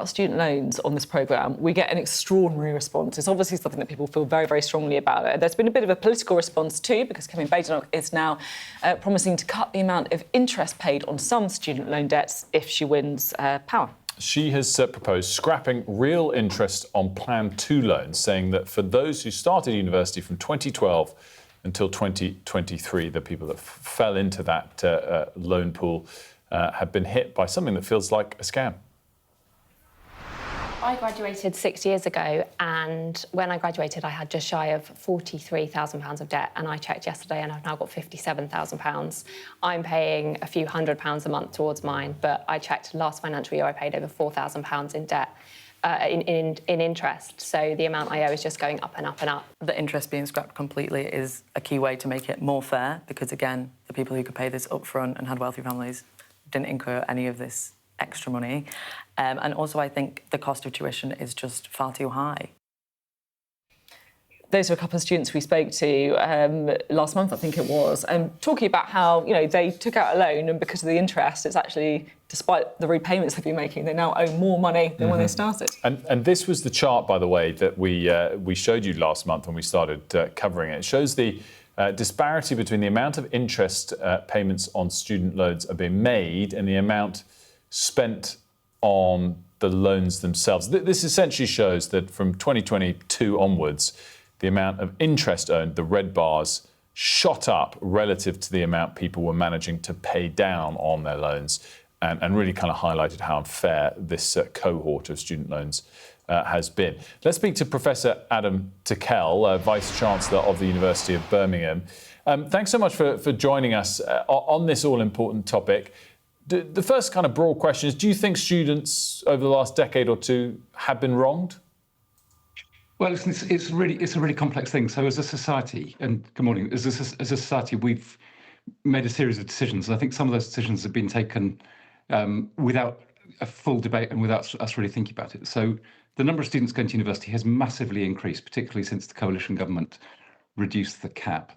Student loans on this programme, we get an extraordinary response. It's obviously something that people feel very, very strongly about. There's been a bit of a political response too, because Kemi Badenoch is now promising to cut the amount of interest paid on some student loan debts if she wins power. She has proposed scrapping real interest on Plan 2 loans, saying that for those who started university from 2012 until 2023, the people that fell into that loan pool have been hit by something that feels like a scam. I graduated 6 years ago, and when I graduated, I had just shy of £43,000 of debt, and I checked yesterday and I've now got £57,000. I'm paying a few £100s a month towards mine, but I checked last financial year I paid over £4,000 in debt, in interest. So the amount I owe is just going up and up and up. The interest being scrapped completely is a key way to make it more fair, because, again, the people who could pay this upfront and had wealthy families didn't incur any of this extra money. And also, I think the cost of tuition is just far too high. Those are a couple of students we spoke to last month, I think it was, talking about how, they took out a loan and because of the interest, it's actually, despite the repayments they've been making, they now owe more money than when they started. And this was the chart, by the way, that we showed you last month when we started covering it. It shows the disparity between the amount of interest payments on student loans are being made and the amount spent on the loans themselves. This essentially shows that from 2022 onwards, the amount of interest earned, the red bars, shot up relative to the amount people were managing to pay down on their loans, and really kind of highlighted how unfair this cohort of student loans has been. Let's speak to Professor Adam Tickell, vice-chancellor of the University of Birmingham. Thanks so much for joining us on this all-important topic. The first kind of broad question is, do you think students over the last decade or two have been wronged? Well, it's a really complex thing. So as a society, and good morning, as a society, we've made a series of decisions. And I think some of those decisions have been taken without a full debate and without us really thinking about it. So the number of students going to university has massively increased, particularly since the coalition government reduced the cap.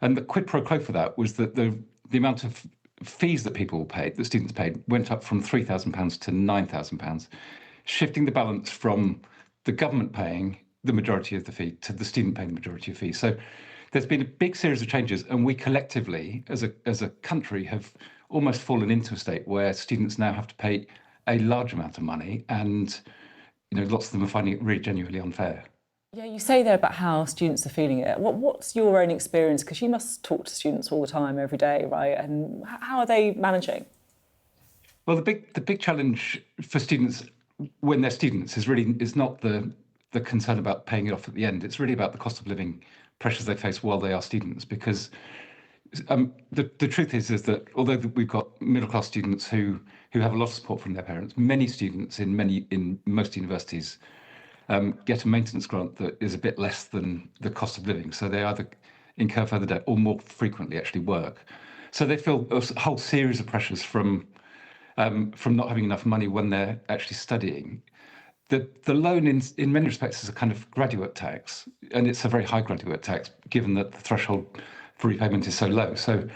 And the quid pro quo for that was that the amount of fees that students paid, went up from £3,000 to £9,000, shifting the balance from the government paying the majority of the fee to the student paying the majority of fees. So there's been a big series of changes, and we collectively, as a country, have almost fallen into a state where students now have to pay a large amount of money, and lots of them are finding it really genuinely unfair. Yeah, you say there about how students are feeling it. What's your own experience? Because you must talk to students all the time, every day, right? And how are they managing? Well, the big challenge for students when they're students is not the concern about paying it off at the end. It's really about the cost of living pressures they face while they are students. Because the truth is that although we've got middle class students who have a lot of support from their parents, many students in most universities get a maintenance grant that is a bit less than the cost of living. So they either incur further debt or more frequently actually work. So they feel a whole series of pressures from not having enough money when they're actually studying. The loan in many respects is a kind of graduate tax, and it's a very high graduate tax given that the threshold for repayment is so low. So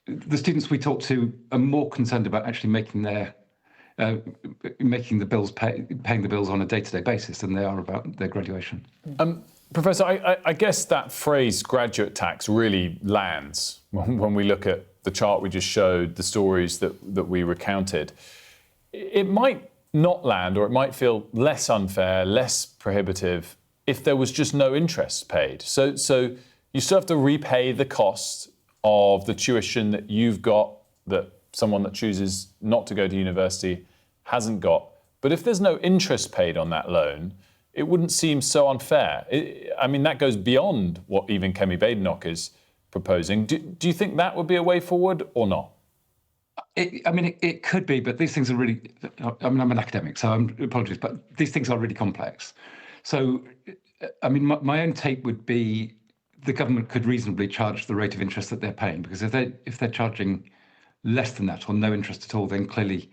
the students we talk to are more concerned about actually paying the bills on a day-to-day basis than they are about their graduation. Professor, I guess that phrase graduate tax really lands when we look at the chart we just showed, the stories that we recounted. It might not land, or it might feel less unfair, less prohibitive if there was just no interest paid. So you still have to repay the cost of the tuition that you've got, that someone that chooses not to go to university hasn't got. But if there's no interest paid on that loan, it wouldn't seem so unfair. That goes beyond what even Kemi Badenoch is proposing. Do you think that would be a way forward or not? It could be, but these things are really, I'm an academic, so I'm apologies, but these things are really complex. So, my own take would be the government could reasonably charge the rate of interest that they're paying, because if they're charging less than that or no interest at all, then clearly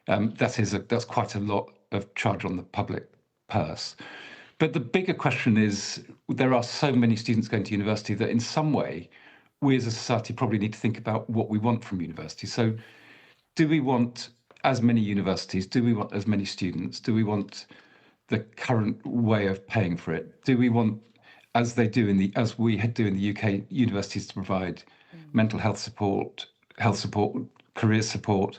that's quite a lot of charge on the public purse. But the bigger question is, there are so many students going to university that in some way we as a society probably need to think about what we want from university. So do we want as many universities? Do we want as many students? Do we want the current way of paying for it? Do we want, as we do in the UK, universities to provide mental health support, career support,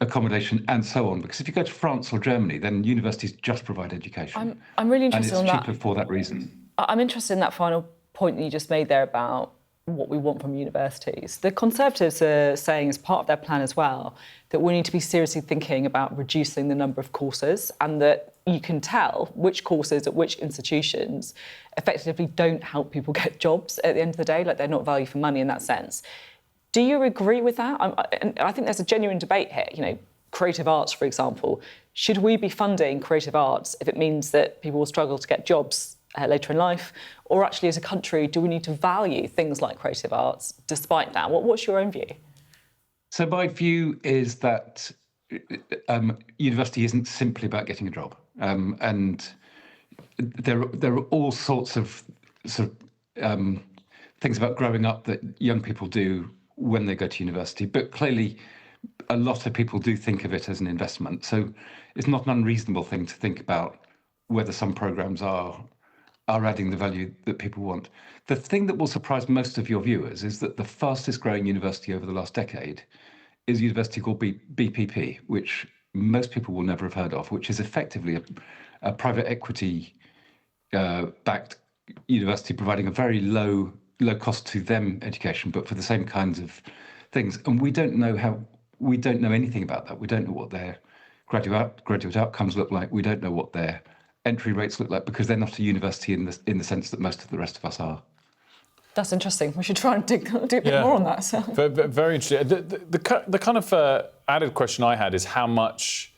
accommodation, and so on? Because if you go to France or Germany, then universities just provide education. I'm really interested and in it's cheaper that. for that reason. I'm interested in that final point that you just made there about what we want from universities. The Conservatives are saying as part of their plan as well that we need to be seriously thinking about reducing the number of courses, and that you can tell which courses at which institutions effectively don't help people get jobs at the end of the day, like they're not value for money in that sense. Do you agree with that? And I think there's a genuine debate here. You know, creative arts, for example. Should we be funding creative arts if it means that people will struggle to get jobs later in life? Or actually, as a country, do we need to value things like creative arts despite that? What's your own view? So my view is that university isn't simply about getting a job. And there are all sorts of things about growing up that young people do when they go to university. But clearly, a lot of people do think of it as an investment. So it's not an unreasonable thing to think about whether some programmes are adding the value that people want. The thing that will surprise most of your viewers is that the fastest growing university over the last decade is a university called BPP, which most people will never have heard of, which is effectively a private equity backed university providing a very low cost to them education, but for the same kinds of things. And we don't know anything about that. We don't know what their graduate outcomes look like. We don't know what their entry rates look like, because they're not a university in the sense that most of the rest of us are. That's interesting. We should try and do a bit more on that. So. Very interesting. The kind of added question I had is how much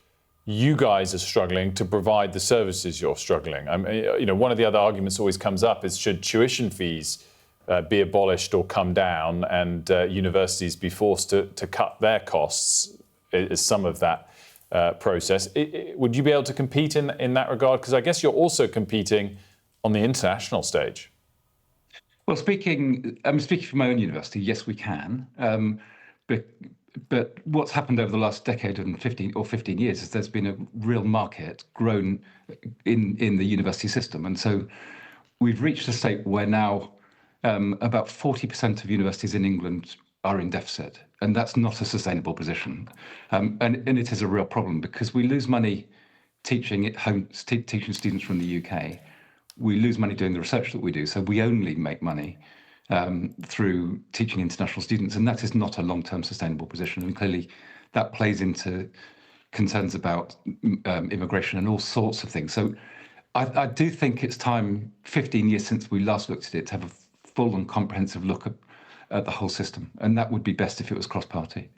you guys are struggling to provide the services you're struggling. I mean, you know, one of the other arguments always comes up is, should tuition fees be abolished or come down, and universities be forced to cut their costs as some of that process? Would you be able to compete in that regard? Because I guess you're also competing on the international stage. Well, speaking for my own university, yes, we can. But what's happened over the last decade and 15 years is there's been a real market grown in the university system. And so we've reached a state where now about 40% of universities in England are in deficit. And that's not a sustainable position. And it is a real problem, because we lose money teaching at home, teaching students from the UK. We lose money doing the research that we do. So we only make money through teaching international students. And that is not a long-term sustainable position. And clearly that plays into concerns about immigration and all sorts of things. So I do think it's time, 15 years since we last looked at it, to have a full and comprehensive look at the whole system. And that would be best if it was cross-party.